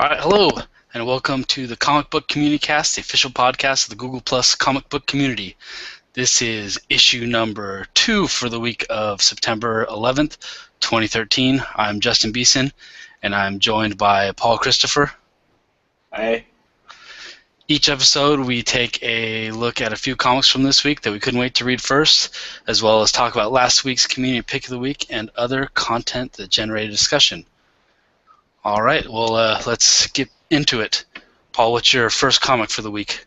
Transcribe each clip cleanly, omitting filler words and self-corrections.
All right, hello, and welcome to the Comic Book Communicast, the official podcast of the Google Plus comic book community. This is issue number 2 for the week of September 11th, 2013. I'm Justin Beeson, and I'm joined by Paul Christopher. Hi. Each episode, we take a look at a few comics from this week that we couldn't wait to read first, as well as talk about last week's community pick of the week and other content that generated discussion. All right, well, let's get into it. Paul, what's your first comic for the week?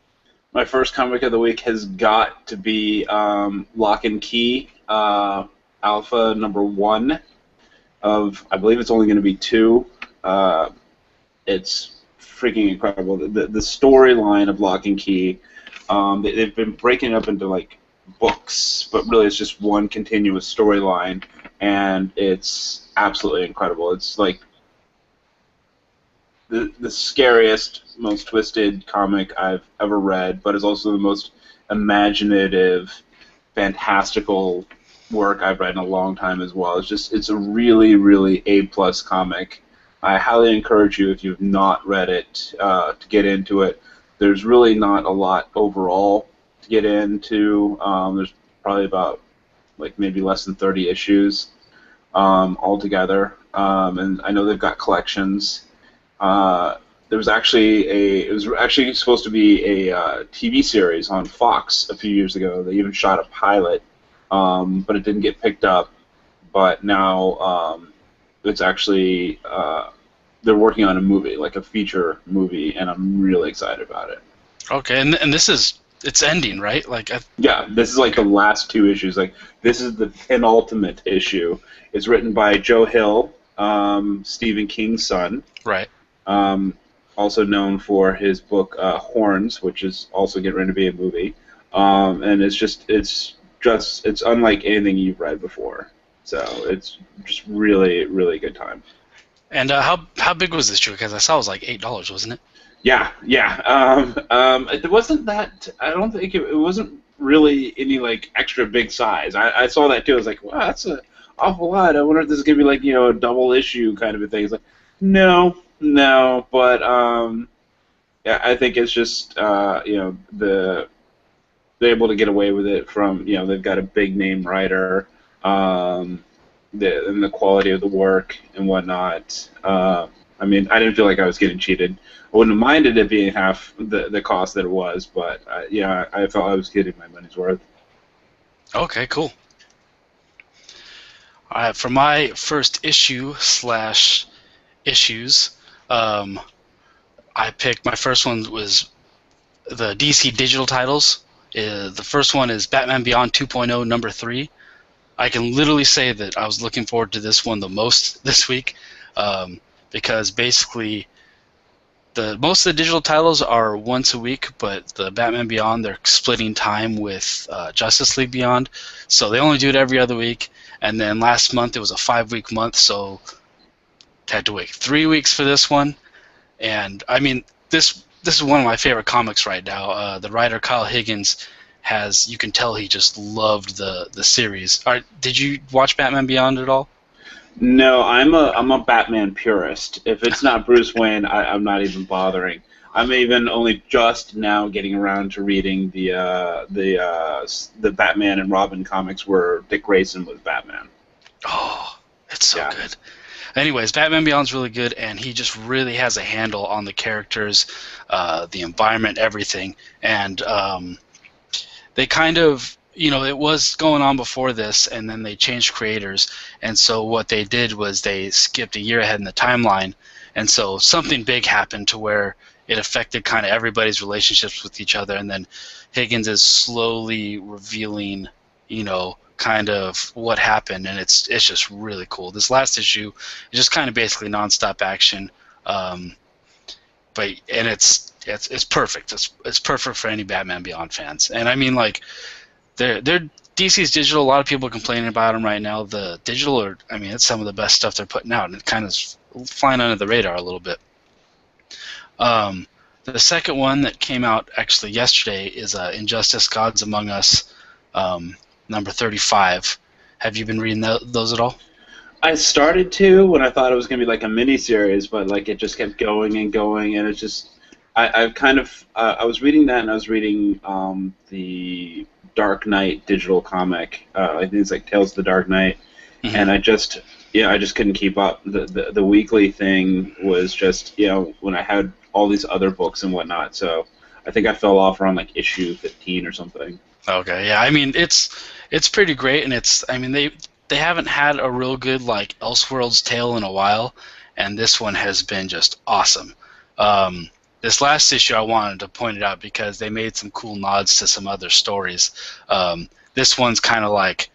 My first comic of the week has got to be Locke and Key Alpha number 1 of, I believe it's only going to be 2. It's freaking incredible. The storyline of Locke and Key, they've been breaking it up into like books, but really it's just one continuous storyline, and it's absolutely incredible. It's like the scariest, most twisted comic I've ever read, but it's also the most imaginative, fantastical work I've read in a long time as well. It's a really, really A-plus comic. I highly encourage you, if you've not read it, to get into it. There's really not a lot overall to get into. There's probably about maybe less than 30 issues altogether, and I know they've got collections. It was actually supposed to be a TV series on Fox a few years ago. They even shot a pilot, but it didn't get picked up. But now it's actually they're working on a movie, like a feature movie, and I'm really excited about it. Okay, and it's ending, right? Yeah, this is like the last 2 issues. Like, this is the penultimate issue. It's written by Joe Hill, Stephen King's son. Right. Also known for his book Horns, which is also getting ready to be a movie, and it's unlike anything you've read before. So it's just really, really good time. And how big was this issue? Because I saw it was like $8, wasn't it? Yeah. It wasn't that. I don't think it wasn't really any extra big size. I saw that too. I was like, wow, that's an awful lot. I wonder if this is gonna be a double issue kind of a thing. It's like, no, but yeah, I think it's just they're able to get away with it from they've got a big name writer, and the quality of the work and whatnot. I mean, I didn't feel like I was getting cheated. I wouldn't have minded it being half the cost that it was, but yeah, I felt I was getting my money's worth. Okay, cool. All right, for my first issues, I picked, my first one was the DC digital titles. The first one is Batman Beyond 2.0 number 3. I can literally say that I was looking forward to this one the most this week, because basically most of the digital titles are once a week, but the Batman Beyond, they're splitting time with Justice League Beyond, so they only do it every other week. And then last month it was a 5-week month, so had to wait 3 weeks for this one. And I mean, this is one of my favorite comics right now. The writer Kyle Higgins you can tell he just loved the series. Did you watch Batman Beyond at all? No, I'm a Batman purist. If it's not Bruce Wayne, I'm not even bothering. I'm even only just now getting around to reading the Batman and Robin comics where Dick Grayson was Batman. Oh, it's so good. Anyways, Batman Beyond's really good, and he just really has a handle on the characters, the environment, everything. And they kind of, it was going on before this, and then they changed creators. And so what they did was they skipped a year ahead in the timeline. And so something big happened to where it affected kind of everybody's relationships with each other. And then Higgins is slowly revealing, kind of what happened, and it's just really cool. This last issue is just kind of basically nonstop action, but it's perfect. It's perfect for any Batman Beyond fans. And I mean, they're DC's digital. A lot of people are complaining about them right now. The digital it's some of the best stuff they're putting out, and it kind of flying under the radar a little bit. The second one that came out actually yesterday is Injustice: Gods Among Us, number 35. Have you been reading those at all? I started to when I thought it was going to be like a mini series, but like it just kept going and going, and it's just I've kind of I was reading that, and I was reading the Dark Knight digital comic. I think it's like Tales of the Dark Knight, and I just couldn't keep up. The weekly thing was just when I had all these other books and whatnot, so I think I fell off around like issue 15 or something. Okay, yeah. I mean, it's pretty great, and they haven't had a real good like Elseworlds tale in a while, and this one has been just awesome. This last issue I wanted to point it out because they made some cool nods to some other stories. This one's kind of like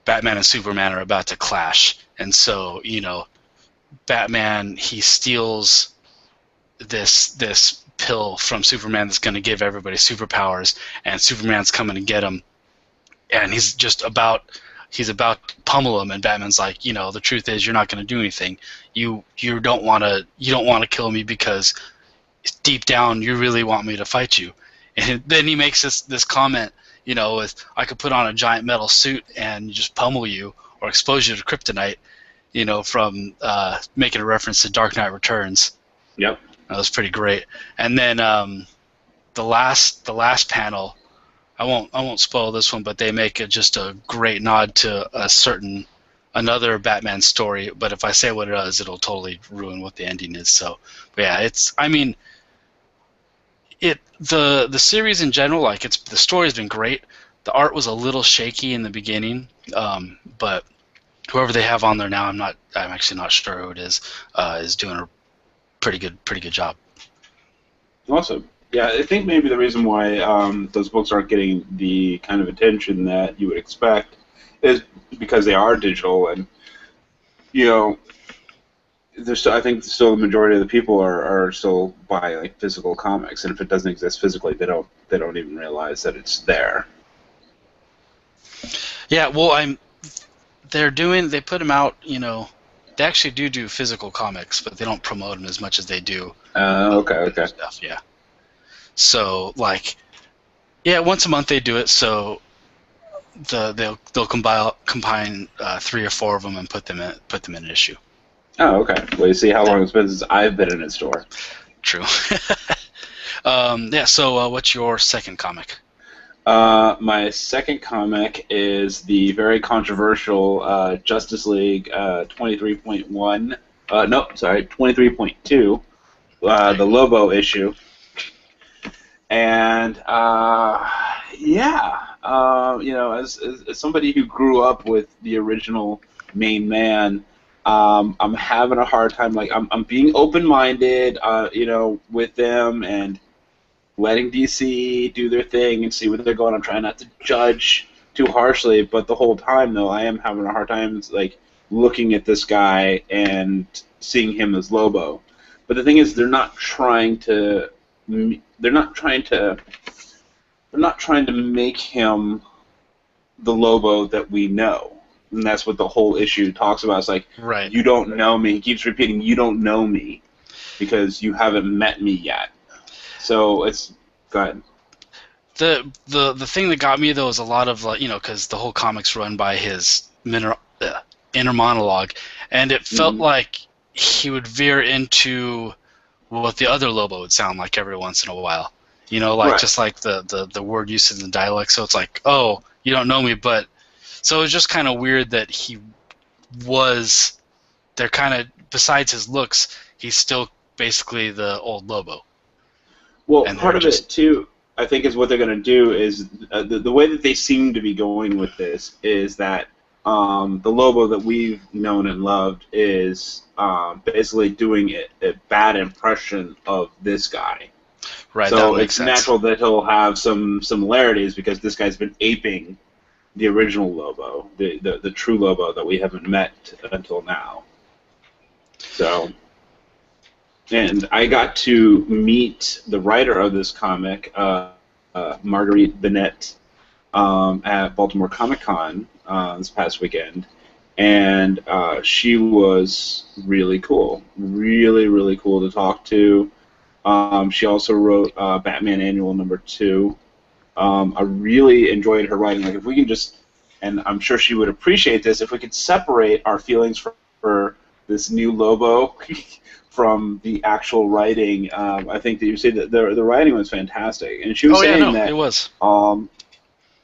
Batman and Superman are about to clash, and so Batman, he steals this pill from Superman that's going to give everybody superpowers, and Superman's coming to get him, and he's about to pummel him, and Batman's like, the truth is you're not going to do anything. You don't want to kill me because deep down you really want me to fight you. And then he makes this comment, with I could put on a giant metal suit and just pummel you or expose you to kryptonite, from making a reference to Dark Knight Returns. Yep. That was pretty great. And then the last panel, I won't spoil this one, but they make just a great nod to another Batman story. But if I say what it is, it'll totally ruin what the ending is. So, but yeah, the series in general, like the story's been great. The art was a little shaky in the beginning, but whoever they have on there now, I'm actually not sure who it is doing a pretty good job. Awesome. Yeah, I think maybe the reason why those books aren't getting the kind of attention that you would expect is because they are digital, and I think still the majority of the people are still buying like physical comics, and if it doesn't exist physically, they don't even realize that it's there. Yeah, well, they put them out, they actually do physical comics, but they don't promote them as much as they do. Okay. Stuff, yeah. So once a month they do it. So they'll combine 3 or 4 of them and put them in an issue. Oh, okay. Well, you see how long it's been since I've been in a store. True. Yeah. So what's your second comic? My second comic is the very controversial Justice League 23.1. 23.2. The Lobo issue. And as somebody who grew up with the original main man, I'm having a hard time. Like I'm being open-minded, with them and letting DC do their thing and see where they're going. I'm trying not to judge too harshly, but the whole time though, I am having a hard time like looking at this guy and seeing him as Lobo. But the thing is, they're not trying to make him the Lobo that we know. And that's what the whole issue talks about. It's like, right. You don't know me. He keeps repeating, you don't know me because you haven't met me yet. So it's... Go ahead. The thing that got me, though, is a lot of, because the whole comic's run by his inner monologue, and it felt like he would veer into what the other Lobo would sound like every once in a while. Right. Just like the word usage in the dialect. So it's like, oh, you don't know me, but... So it was just kind of weird that they're kind of, besides his looks, he's still basically the old Lobo. Well, and part of it, too, I think is what they're going to do is, the way that they seem to be going with this is that the Lobo that we've known and loved is basically doing a bad impression of this guy. Right, so it's natural that he'll have some similarities because this guy's been aping the original Lobo, the true Lobo that we haven't met until now. So, and I got to meet the writer of this comic, Marguerite Bennett, at Baltimore Comic Con this past weekend, and she was really cool, really, really cool to talk to. She also wrote Batman Annual #2. I really enjoyed her writing. Like, if we can just and I'm sure she would appreciate this if we could separate our feelings for this new Lobo from the actual writing. I think that you said that the writing was fantastic, and she was Oh yeah, saying no, that it was.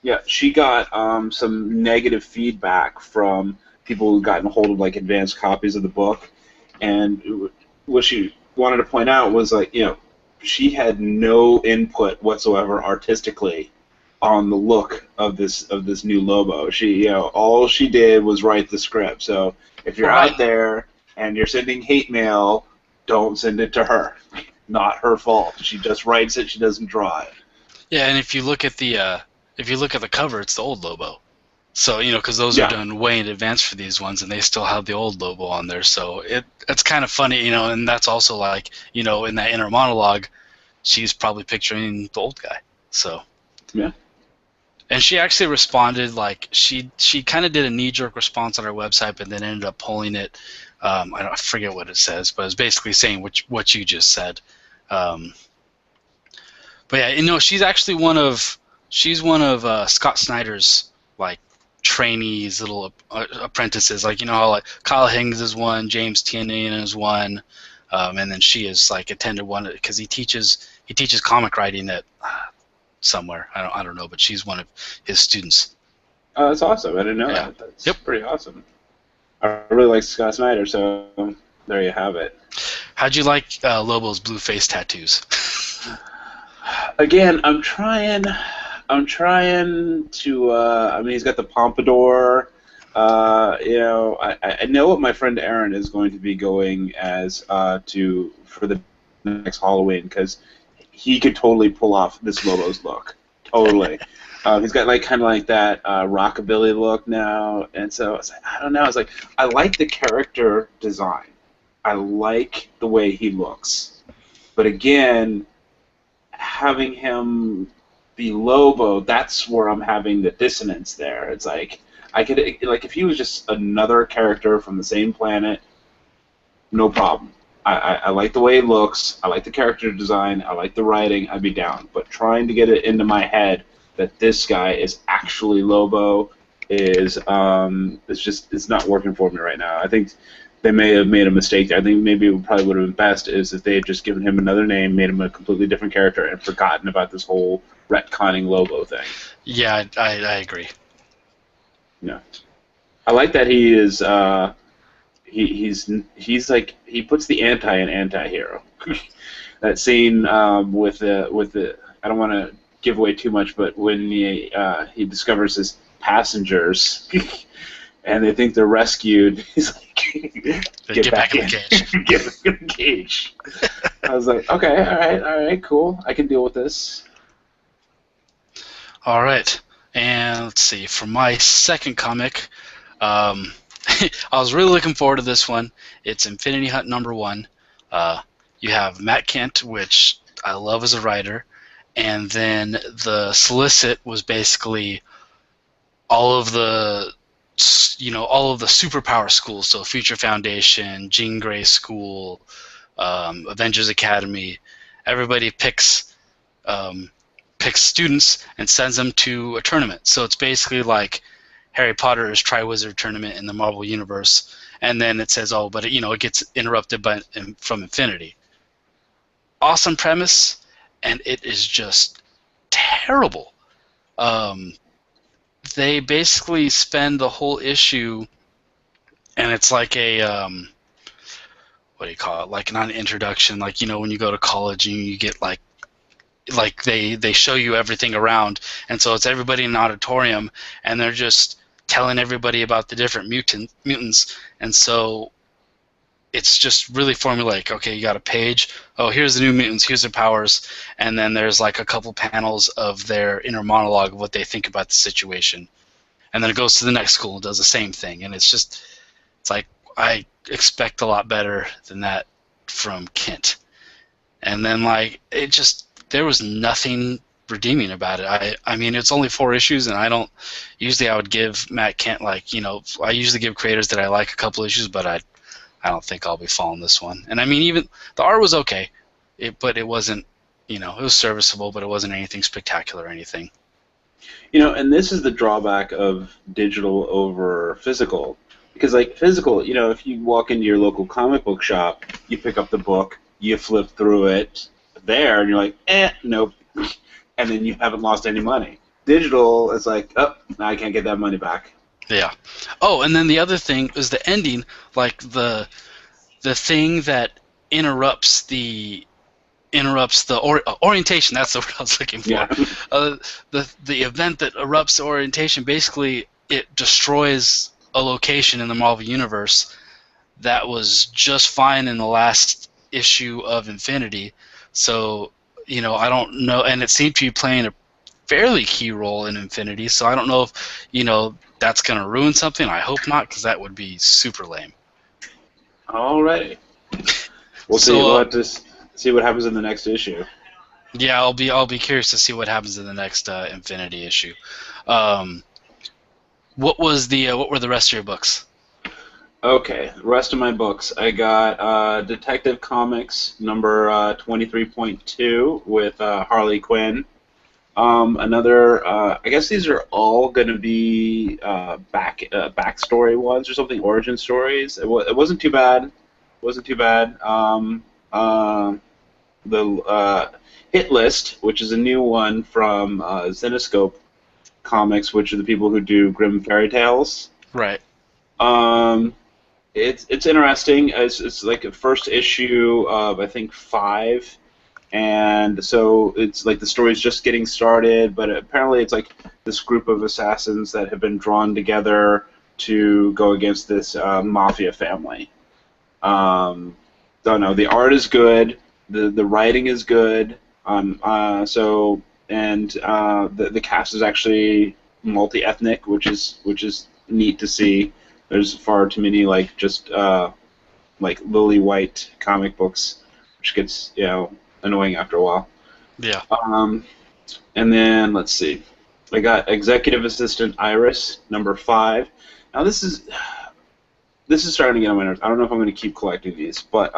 yeah, she got some negative feedback from people who gotten hold of like advanced copies of the book, and what she wanted to point out was like, she had no input whatsoever artistically on the look of this new Lobo. She, all she did was write the script. So if you're Right. out there and you're sending hate mail, don't send it to her. Not her fault. She just writes it. She doesn't draw it. Yeah, and if you look at the cover, it's the old Lobo. So because those are Yeah. done way in advance for these ones, and they still have the old Lobo on there. So it's kind of funny, and that's also like in that inner monologue, she's probably picturing the old guy. So Yeah. and she actually responded like she kind of did a knee-jerk response on our website, but then ended up pulling it. I forget what it says, but it's basically saying what you just said. But yeah, she's actually one of Scott Snyder's like trainees, little apprentices. Like how like Kyle Higgins is one, James Tiernan is one, and then she is like attended one because he teaches comic writing at somewhere. I don't know, but she's one of his students. Oh, that's awesome. I didn't know Yeah. that. That's Yep. pretty awesome. I really like Scott Snyder, so there you have it. How'd you like Lobo's blue face tattoos? Again, I'm trying to. I mean, he's got the pompadour. I know what my friend Aaron is going to be going as for the next Halloween because he could totally pull off this Lobo's look. Totally. He's got like kind of like that rockabilly look now, and so it's like, I don't know. It's like I like the character design. I like the way he looks, but again, having him be Lobo, that's where I'm having the dissonance there. It's like I could like if he was just another character from the same planet, no problem. I like the way he looks. I like the character design. I like the writing. I'd be down. But trying to get it into my head that this guy is actually Lobo is it's not working for me right now. I think they may have made a mistake there. I think maybe it probably would have been best is if they had just given him another name, made him a completely different character, and forgotten about this whole retconning Lobo thing. Yeah, I agree. Yeah, I like that he is. He's like he puts the anti in anti-hero. That scene with the I don't want to give away too much, but when he discovers his passengers and they think they're rescued, he's like, get back in the cage. Get back in the cage. I was like, okay, all right, cool. I can deal with this. All right, and let's see. For my second comic, I was really looking forward to this one. It's Infinity Hunt #1. You have Matt Kent, which I love as a writer, and then the solicit was basically all of the superpower schools. So Future Foundation, Jean Grey School, Avengers Academy. Everybody picks students and sends them to a tournament. So it's basically like Harry Potter's Triwizard Tournament in the Marvel Universe, and then it says, oh, but it gets interrupted from Infinity. Awesome premise, and it is just terrible. They basically spend the whole issue, and it's like a what do you call it? Like not an introduction, like when you go to college and you get like they show you everything around, and so it's everybody in an auditorium, and they're just telling everybody about the different mutants, and so it's just really formulaic. Okay, you got a page. Oh, here's the new mutants. Here's their powers, and then there's like a couple panels of their inner monologue of what they think about the situation, and then it goes to the next school and does the same thing, and it's like I expect a lot better than that from Kent, and then like there was nothing redeeming about it. I mean, it's only 4 issues, and I would give Matt Kent I usually give creators that I like a couple issues, but I don't think I'll be following this one. And I mean, even the art was okay, but it wasn't, it was serviceable, but it wasn't anything spectacular or anything. And this is the drawback of digital over physical. Because, like, physical, if you walk into your local comic book shop, you pick up the book, you flip through it there, and you're like, nope. And then you haven't lost any money. Digital, it's like, oh, now I can't get that money back. Yeah. Oh, and then the other thing is the ending, like the thing that interrupts the orientation. That's the word I was looking for. Yeah. The event that erupts the orientation, basically it destroys a location in the Marvel Universe that was just fine in the last issue of Infinity. So, I don't know, and it seemed to be playing a fairly key role in Infinity, so I don't know if, that's going to ruin something. I hope not, because that would be super lame. Alrighty. We'll see. We'll have to see what happens in the next issue. Yeah, I'll be curious to see what happens in the next Infinity issue. What were the rest of your books? Okay, the rest of my books. I got Detective Comics number 23.2 with Harley Quinn. Another, I guess these are all going to be backstory ones or something, origin stories. It wasn't too bad. The Hit List, which is a new one from Zenescope Comics, which are the people who do Grimm Fairy Tales. Right. It's interesting. It's like a first issue of, I think, 5. And so it's like the story's just getting started, but apparently it's like this group of assassins that have been drawn together to go against this mafia family. Don't know. The art is good. The writing is good. The cast is actually multi-ethnic, which is neat to see. There's far too many just lily white comic books, which gets annoying after a while. Yeah. And then let's see. I got Executive Assistant Iris number 5. Now this is starting to get on my nerves. I don't know if I'm going to keep collecting these, but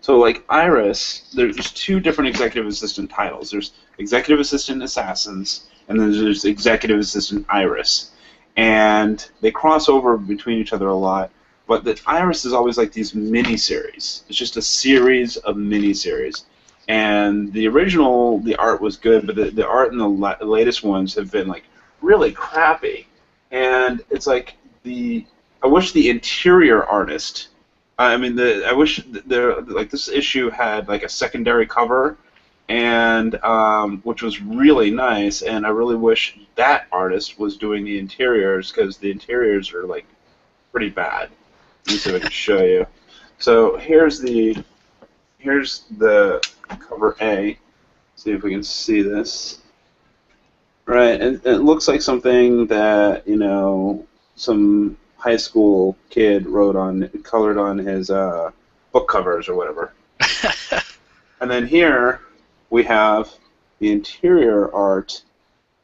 so like Iris, there's 2 different Executive Assistant titles. There's Executive Assistant Assassins, and then there's Executive Assistant Iris, and they cross over between each other a lot. But the Iris is always like these mini-series. It's just a series of mini-series. And the original, the art was good, but the art in the latest ones have been like really crappy. And it's like I wish the interior artist. I wish this issue had like a secondary cover, and which was really nice. And I really wish that artist was doing the interiors, because the interiors are like pretty bad. Let me see if I can show you. So here's the cover A. See if we can see this. Right, and it looks like something that some high school kid colored on his book covers or whatever. And then here we have the interior art,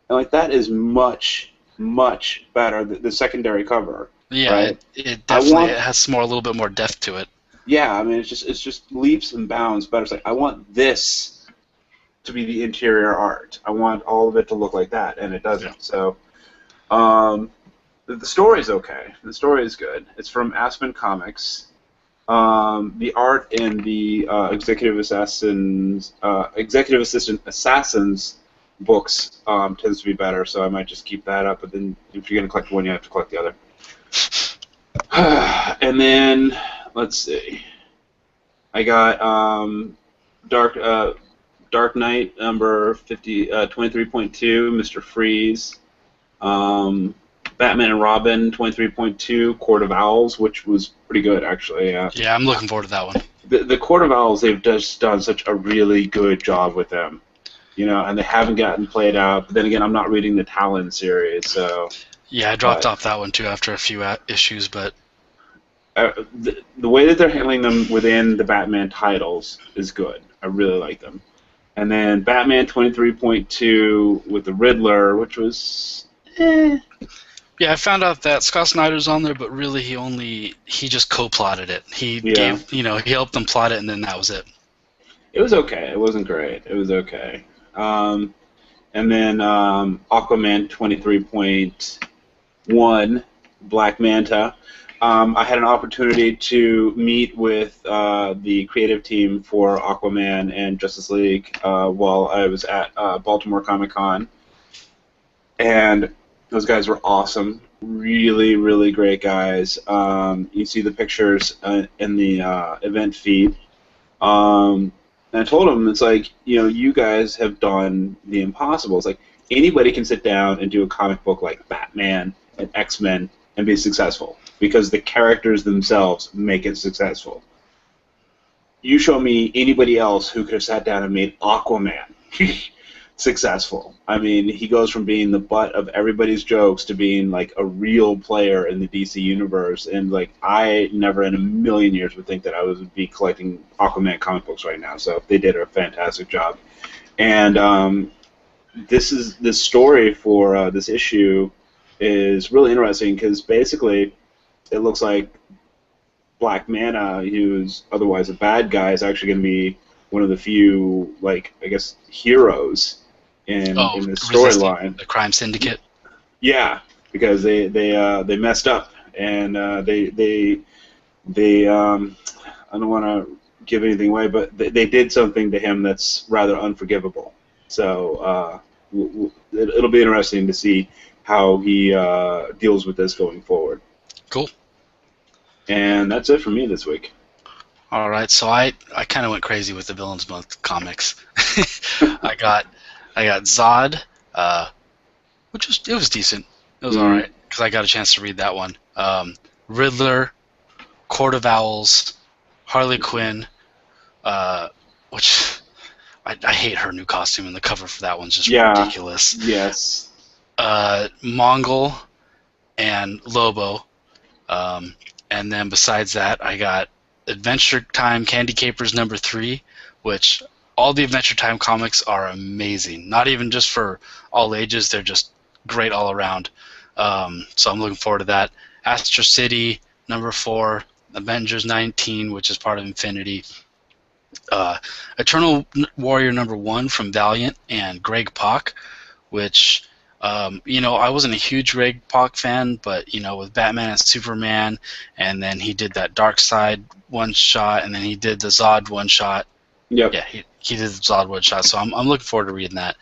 and like that is much, much better. The secondary cover. Yeah, right? It definitely has a little bit more depth to it. Yeah, I mean it's just leaps and bounds better. It's like I want this to be the interior art. I want all of it to look like that, and it doesn't. Yeah. So, the story's okay. The story is good. It's from Aspen Comics. The art in the Executive Assistant Assassins books tends to be better, so I might just keep that up. But then, if you're gonna collect one, you have to collect the other. And then, let's see. I got Dark Knight number 23.2, Mr. Freeze. Batman and Robin 23.2, Court of Owls, which was pretty good actually. Yeah, I'm looking forward to that one. The Court of Owls, they've just done such a really good job with them, and they haven't gotten played out. But then again, I'm not reading the Talon series, so. Yeah, I dropped off that one too after a few issues, but. The way that they're handling them within the Batman titles is good. I really like them. And then Batman 23.2 with the Riddler, which was. Yeah, I found out that Scott Snyder's on there, but really he just co-plotted it. He helped them plot it, and then that was it. It was okay. It wasn't great. It was okay. And And then Aquaman 23.1, Black Manta. I had an opportunity to meet with the creative team for Aquaman and Justice League while I was at Baltimore Comic Con, and those guys were awesome. Really, really great guys. You see the pictures in the event feed. And I told them, it's like, you guys have done the impossible. It's like anybody can sit down and do a comic book like Batman and X-Men and be successful because the characters themselves make it successful. You show me anybody else who could have sat down and made Aquaman successful. I mean, he goes from being the butt of everybody's jokes to being like a real player in the DC universe, and like I never in a million years would think that I would be collecting Aquaman comic books right now. So they did a fantastic job. And this story for this issue is really interesting because basically it looks like Black Manta, who's otherwise a bad guy, is actually going to be one of the few, like, I guess, heroes in this storyline. The crime syndicate. Yeah, because they messed up, and they I don't want to give anything away, but they did something to him that's rather unforgivable. So it'll be interesting to see how he deals with this going forward. Cool. And that's it for me this week. All right, so I kind of went crazy with the Villains Month comics. I got Zod, which was decent. It was all right because I got a chance to read that one. Riddler, Court of Owls, Harley Quinn, which I hate her new costume, and the cover for that one's just ridiculous. Yes. Mongol and Lobo, and then besides that, I got Adventure Time Candy Capers #3, which all the Adventure Time comics are amazing. Not even just for all ages, they're just great all around. So I'm looking forward to that. Astro City #4, Avengers 19, which is part of Infinity. Eternal Warrior #1 from Valiant and Greg Pak, which I wasn't a huge Greg Pak fan, but with Batman and Superman, and then he did that Dark Side one-shot, and then he did the Zod one-shot. Yep. Yeah, he did the Zod one-shot, so I'm looking forward to reading that.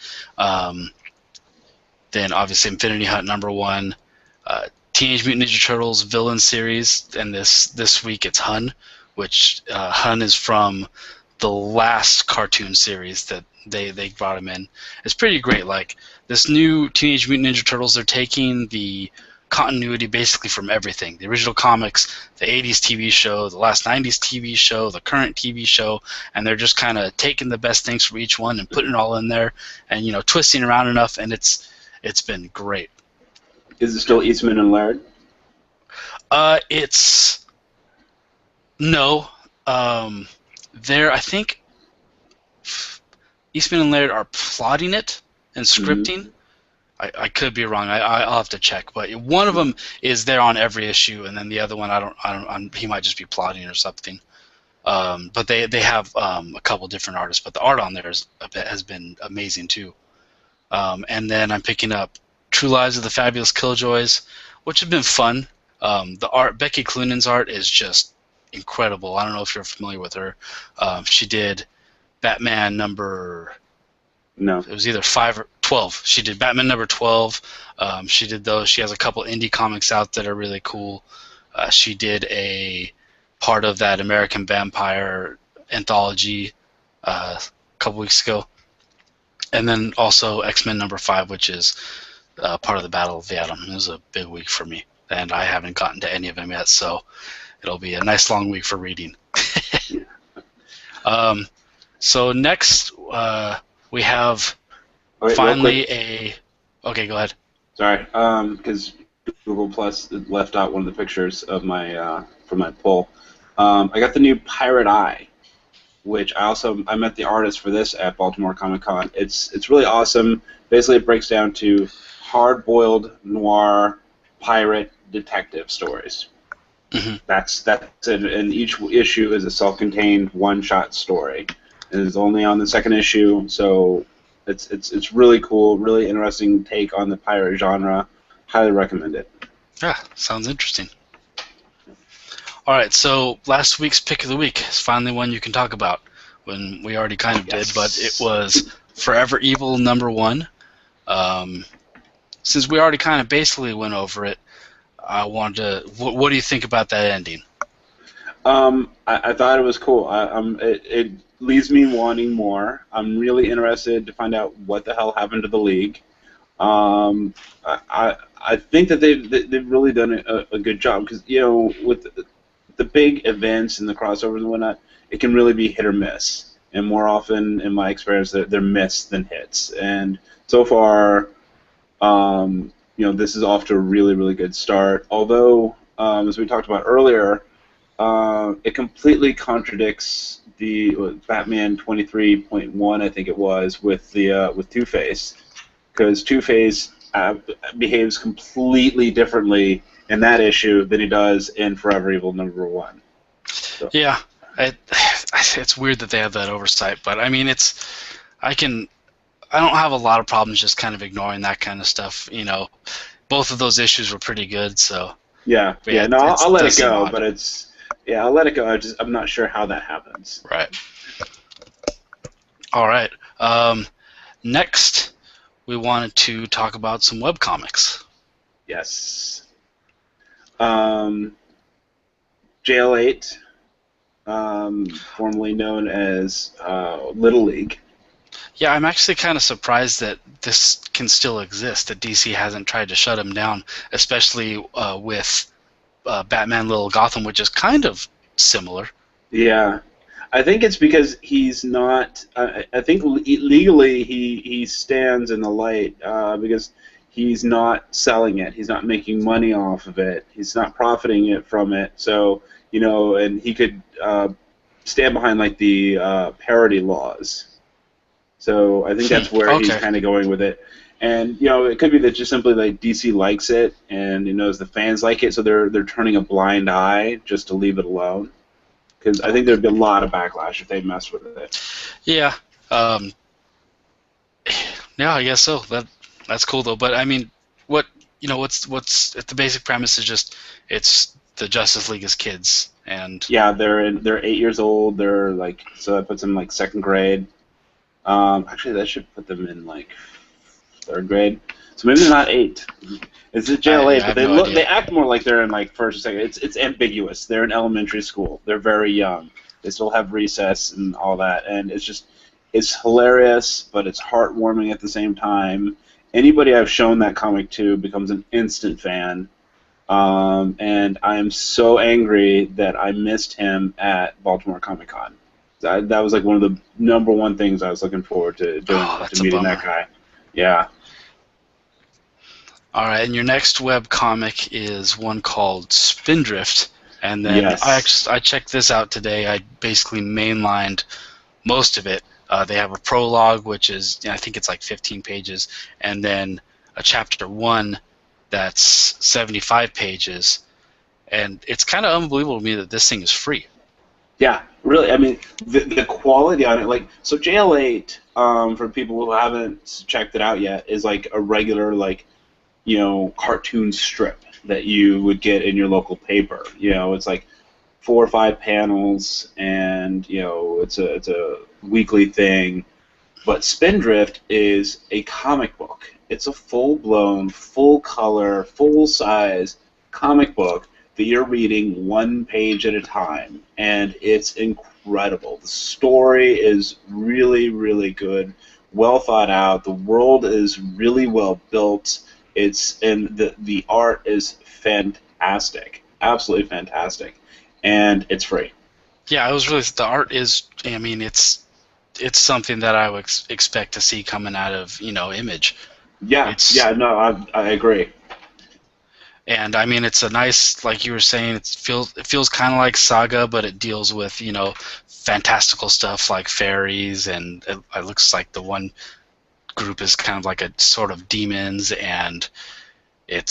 Then obviously Infinity Hunt #1, Teenage Mutant Ninja Turtles villain series, and this week it's Hun, which Hun is from the last cartoon series that they brought him in. It's pretty great. Like this new Teenage Mutant Ninja Turtles, they're taking the continuity basically from everything. The original comics, the 80s TV show, the last 90s TV show, the current TV show, and they're just kind of taking the best things from each one and putting it all in there and twisting around enough, and it's been great. Is it still Eastman and Laird? It's no. I think Eastman and Laird are plotting it and scripting. Mm-hmm. I could be wrong. I'll have to check. But one of them is there on every issue, and then the other one he might just be plotting or something. But they have a couple different artists. But the art on there has been amazing too. And then I'm picking up True Lives of the Fabulous Killjoys, which have been fun. The art, Becky Cloonan's art is just incredible. I don't know if you're familiar with her. She did Batman No. It was either 5 or 12. She did Batman #12. She did those. She has a couple indie comics out that are really cool. She did a part of that American Vampire anthology a couple weeks ago. And then also X-Men #5, which is part of the Battle of the Atom. It was a big week for me, and I haven't gotten to any of them yet, so it'll be a nice long week for reading. So next we have finally a... Okay, go ahead. Sorry, because Google Plus left out one of the pictures of my from my poll. I got the new Pirate Eye, which I met the artist for this at Baltimore Comic Con. It's really awesome. Basically, it breaks down to hard-boiled noir pirate detective stories. Mm-hmm. That's it. And each issue is a self-contained one-shot story. It is only on the second issue, so It's really cool, really interesting take on the pirate genre. Highly recommend it. Yeah, sounds interesting. All right, so last week's pick of the week is finally one you can talk about. When we already kind of did, but it was Forever Evil #1. Since we already kind of basically went over it, I wanted to. What do you think about that ending? I thought it was cool. It leaves me wanting more. I'm really interested to find out what the hell happened to the League. I think that they've really done a good job because with the big events and the crossovers and whatnot, it can really be hit or miss. And more often, in my experience, they're miss than hits. And so far, this is off to a really, really good start. Although, as we talked about earlier, it completely contradicts the Batman 23.1, I think it was, with Two-Face, because Two-Face behaves completely differently in that issue than he does in Forever Evil #1. So. Yeah, it's weird that they have that oversight, but I mean, I don't have a lot of problems just kind of ignoring that kind of stuff. Both of those issues were pretty good, so. Yeah. No, I'll let it go, but I'll let it go. I'm not sure how that happens. Right. All right. Next, we wanted to talk about some webcomics. Yes. JL8, formerly known as Little League. Yeah, I'm actually kind of surprised that this can still exist, that DC hasn't tried to shut him down, especially with Batman Little Gotham, which is kind of similar. Yeah. I think it's because he's not. I think legally he stands in the light because he's not selling it. He's not making money off of it. He's not profiting it from it. So and he could stand behind like the parody laws. So I think that's where he's kind of going with it. And it could be that just simply like DC likes it and knows the fans like it, so they're turning a blind eye just to leave it alone. Because I think there'd be a lot of backlash if they messed with it. Yeah. Yeah, I guess so. That's cool though. But I mean, what's the basic premise is just it's the Justice League as kids and. Yeah, they're 8 years old. They're so that puts them like second grade. Actually, that should put them in like third grade. So maybe they're not 8. It's a JL8, but they act more like they're in like first or second. It's ambiguous. They're in elementary school. They're very young. They still have recess and all that, and it's hilarious, but it's heartwarming at the same time. Anybody I've shown that comic to becomes an instant fan. And I am so angry that I missed him at Baltimore Comic Con. That was like one of the #1 things I was looking forward to doing, to meeting that guy. Yeah. All right, and your next web comic is one called Spindrift, and then yes. I checked this out today. I basically mainlined most of it. They have a prologue, which is I think it's like 15 pages, and then a chapter 1 that's 75 pages, and it's kind of unbelievable to me that this thing is free. Yeah, really. I mean, the quality on it, so JL8, for people who haven't checked it out yet, is like a regular cartoon strip that you would get in your local paper. It's like 4 or 5 panels, and it's a weekly thing. But Spindrift is a comic book. It's a full-blown, full-color, full-size comic book that you're reading 1 page at a time, and it's incredible. The story is really, really good, well thought out. The world is really well built. And the art is fantastic, absolutely fantastic, and it's free. Yeah, the art is. I mean, it's something that I would expect to see coming out of Image. Yeah, no, I agree. And I mean, it's a nice, like you were saying, it feels kind of like Saga, but it deals with fantastical stuff like fairies, and it looks like the one group is kind of like a sort of demons, and it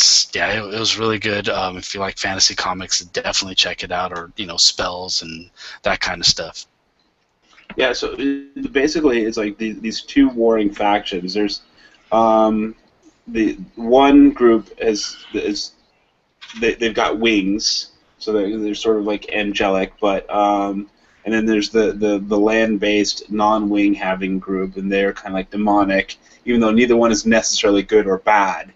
was really good. If you like fantasy comics, definitely check it out, or spells and that kind of stuff. Yeah, so basically, it's like these two warring factions. There's the one group is they've got wings, so they're sort of like angelic, but and then there's the land-based non-wing having group, and they're kind of like demonic, even though neither one is necessarily good or bad.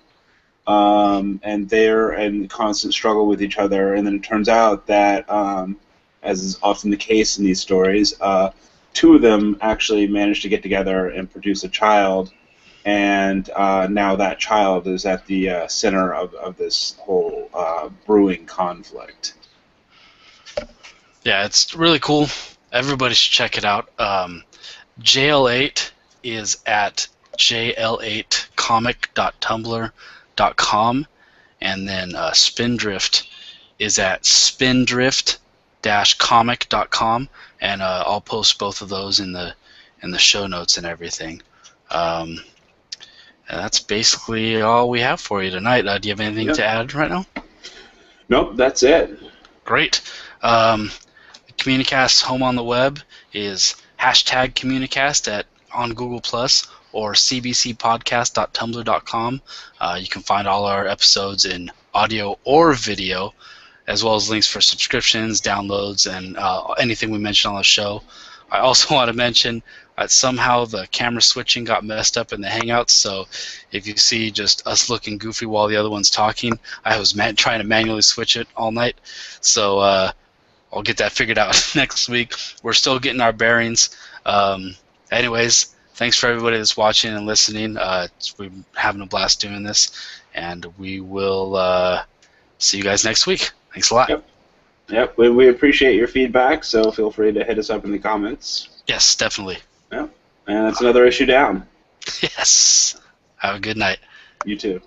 And they're in constant struggle with each other, and then it turns out that, as is often the case in these stories, two of them actually managed to get together and produce a child, and now that child is at the center of this whole brewing conflict. Yeah, it's really cool. Everybody should check it out. JL8 is at jl8comic.tumblr.com, and then Spindrift is at spindrift-comic.com, and I'll post both of those in the show notes and everything. And that's basically all we have for you tonight. Do you have anything to add right now? Nope, that's it. Great. Communicast's home on the web is #Communicast on Google Plus or cbcpodcast.tumblr.com. You can find all our episodes in audio or video, as well as links for subscriptions, downloads, and anything we mentioned on the show. I also want to mention that somehow the camera switching got messed up in the Hangouts, so if you see just us looking goofy while the other one's talking, I was trying to manually switch it all night. So I'll get that figured out next week. We're still getting our bearings. Anyways, thanks for everybody that's watching and listening. We're having a blast doing this, and we will see you guys next week. Thanks a lot. Yep. We appreciate your feedback, so feel free to hit us up in the comments. Yes, definitely. Yep. And that's another issue down. Yes. Have a good night. You too.